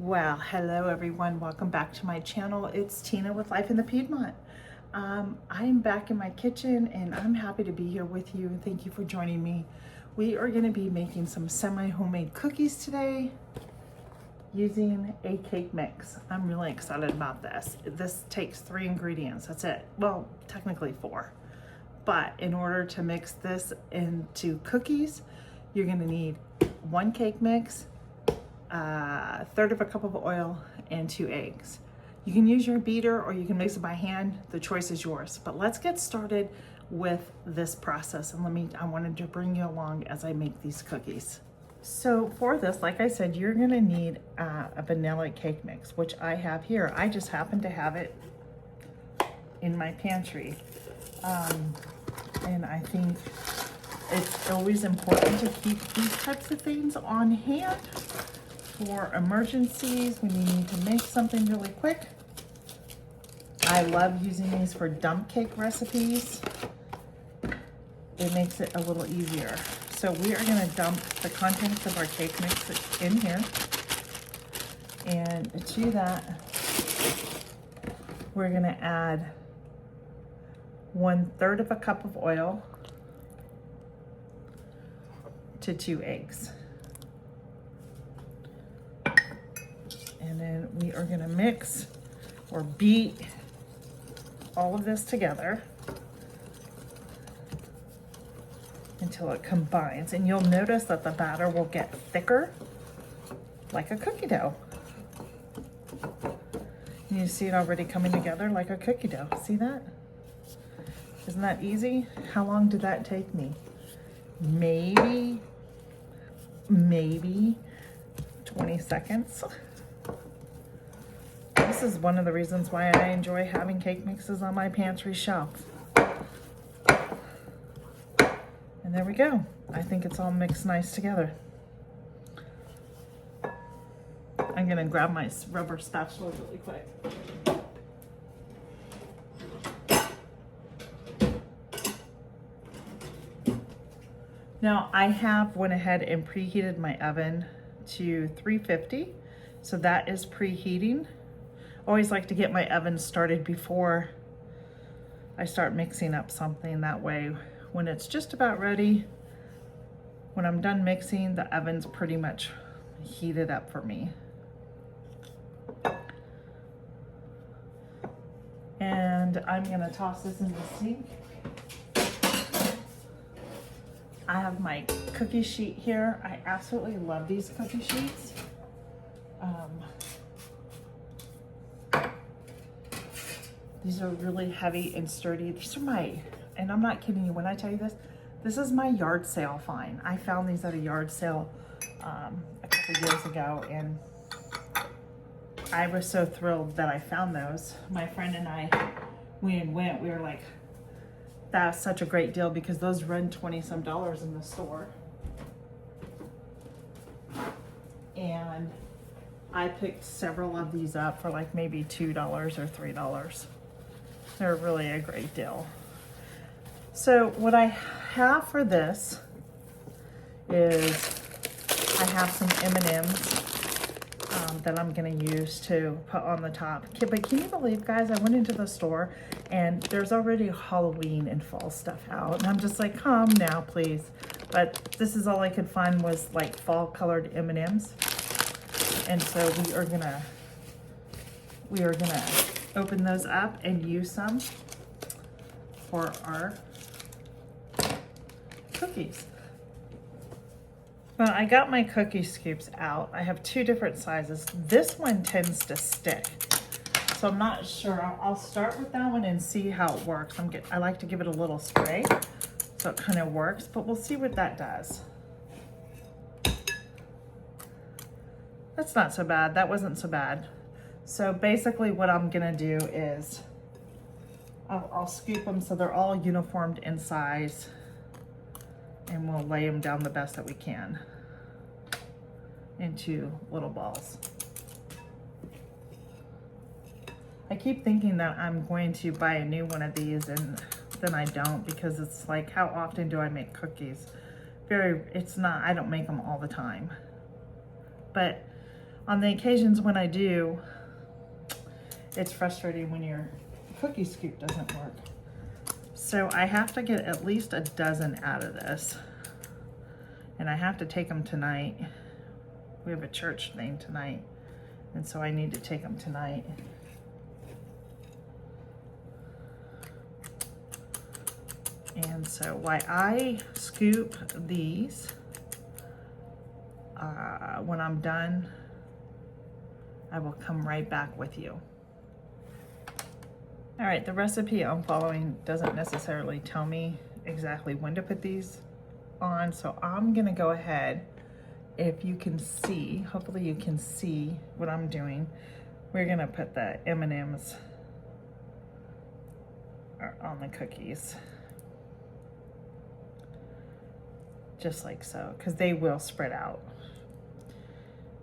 Well, hello everyone. Welcome back to my channel. It's Tina with Life in the Piedmont. I'm back in my kitchen and I'm happy to be here with you. Thank you for joining me. We are going to be making some semi-homemade cookies today using a cake mix. I'm really excited about this. This takes 3 ingredients. That's it. Well, technically 4. But in order to mix this into cookies, you're going to need 1 cake mix, 1/3 of a cup of oil, and 2 eggs. You can use your beater or you can mix it by hand. The choice is yours. But let's get started with this process. And I wanted to bring you along as I make these cookies. So for this, like I said, you're gonna need a vanilla cake mix, which I have here. I just happen to have it in my pantry. And I think it's always important to keep these types of things on hand for emergencies when you need to make something really quick. I love using these for dump cake recipes. It makes it a little easier. So we are gonna dump the contents of our cake mix in here. And to that, we're gonna add 1/3 of a cup of oil to 2 eggs. And then we are gonna mix or beat all of this together until it combines. And you'll notice that the batter will get thicker, like a cookie dough. And you see it already coming together like a cookie dough. See that? Isn't that easy? How long did that take me? Maybe 20 seconds. This is one of the reasons why I enjoy having cake mixes on my pantry shelf. And there we go. I think it's all mixed nice together. I'm gonna grab my rubber spatula really quick. Now I have went ahead and preheated my oven to 350. So that is preheating. Always like to get my oven started before I start mixing up something. That way, when it's just about ready, when I'm done mixing, the oven's pretty much heated up for me. And I'm gonna toss this in the sink. I have my cookie sheet here. I absolutely love these cookie sheets. These are really heavy and sturdy. These are and I'm not kidding you when I tell you this is my yard sale find. I found these at a yard sale a couple years ago, and I was so thrilled that I found those. My friend and I, we were like, that's such a great deal because those run $20-some in the store. And I picked several of these up for like maybe $2 or $3. They're really a great deal. So what I have for this is I have some M&Ms that I'm gonna use to put on the top. But can you believe, guys, I went into the store and there's already Halloween and fall stuff out. And I'm just like, calm now, please. But this is all I could find was like fall colored M&Ms. And so we are gonna open those up and use some for our cookies. Well, I got my cookie scoops out. I have 2 different sizes. This one tends to stick, so I'm not sure. I'll start with that one and see how it works. I like to give it a little spray so it kind of works, but we'll see what that does. That's not so bad. That wasn't so bad. So basically what I'm gonna do is I'll scoop them so they're all uniformed in size, and we'll lay them down the best that we can into little balls. I keep thinking that I'm going to buy a new one of these, and then I don't, because it's like, how often do I make cookies? I don't make them all the time. But on the occasions when I do, it's frustrating when your cookie scoop doesn't work. So I have to get at least a dozen out of this. And I have to take them tonight. We have a church thing tonight. And so I need to take them tonight. And so while I scoop these, when I'm done, I will come right back with you. All right, the recipe I'm following doesn't necessarily tell me exactly when to put these on, so I'm gonna go ahead. If you can see, hopefully you can see what I'm doing. We're gonna put the M&Ms on the cookies. Just like so, because they will spread out.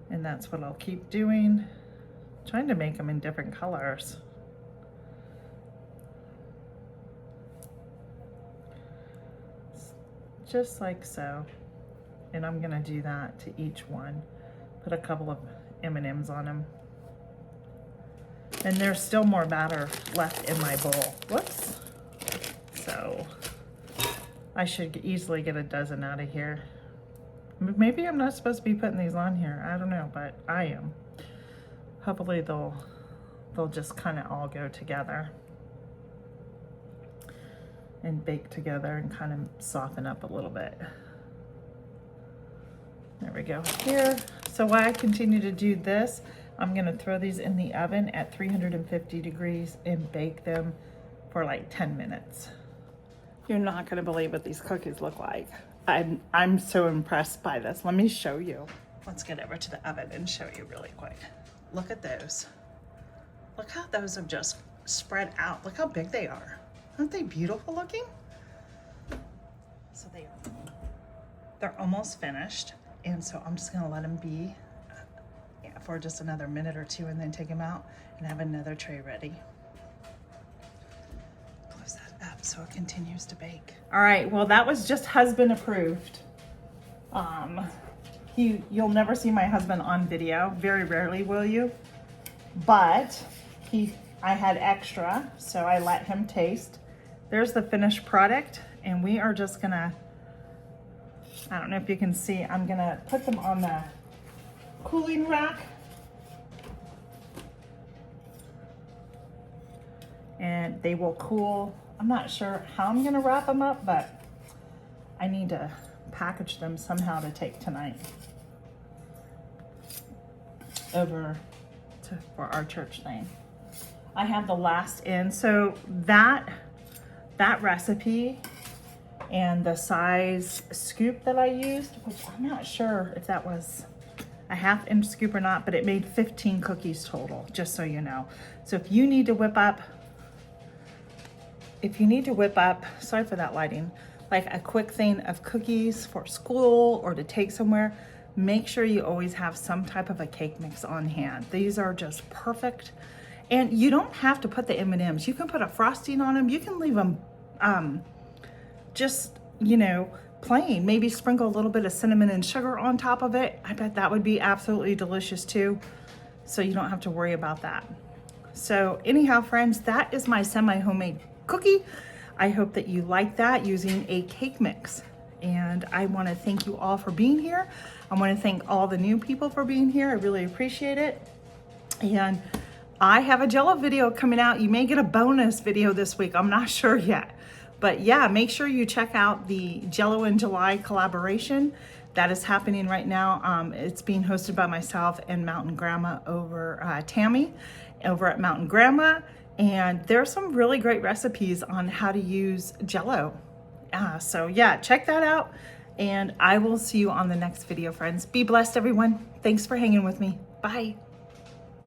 And that's what I'll keep doing. Trying to make them in different colors. Just like so. And I'm gonna do that to each one. Put a couple of M&Ms on them. And there's still more batter left in my bowl. Whoops. So I should easily get a dozen out of here. Maybe I'm not supposed to be putting these on here. I don't know, but I am. Hopefully they'll just kind of all go together and bake together and kind of soften up a little bit. There we go here. So while I continue to do this, I'm gonna throw these in the oven at 350 degrees and bake them for like 10 minutes. You're not gonna believe what these cookies look like. I'm so impressed by this. Let me show you. Let's get over to the oven and show you really quick. Look at those. Look how those have just spread out. Look how big they are. Aren't they beautiful looking? So they're almost finished. And so I'm just gonna let them be for just another minute or two and then take them out and have another tray ready. Close that up so it continues to bake. All right, well that was just husband approved. You'll never see my husband on video, very rarely will you, but I had extra, so I let him taste. There's the finished product, and we are just gonna, I don't know if you can see, I'm gonna put them on the cooling rack. And they will cool. I'm not sure how I'm gonna wrap them up, but I need to package them somehow to take tonight over for our church thing. I have the last in, so that recipe and the size scoop that I used, which I'm not sure if that was a 1/2 inch scoop or not, but it made 15 cookies total, just so you know. So if you need to whip up, sorry for that lighting, like a quick thing of cookies for school or to take somewhere, make sure you always have some type of a cake mix on hand. These are just perfect. And you don't have to put the M&Ms. You can put a frosting on them. You can leave them just, plain. Maybe sprinkle a little bit of cinnamon and sugar on top of it. I bet that would be absolutely delicious too. So you don't have to worry about that. So anyhow, friends, that is my semi-homemade cookie. I hope that you like that using a cake mix. And I want to thank you all for being here. I want to thank all the new people for being here. I really appreciate it. And I have a Jell-O video coming out. You may get a bonus video this week. I'm not sure yet. But yeah, make sure you check out the Jell-O in July collaboration. That is happening right now. It's being hosted by myself and Mountain Grandma over Tammy over at Mountain Grandma. And there's some really great recipes on how to use Jell-O. So yeah, check that out. And I will see you on the next video, friends. Be blessed, everyone. Thanks for hanging with me. Bye.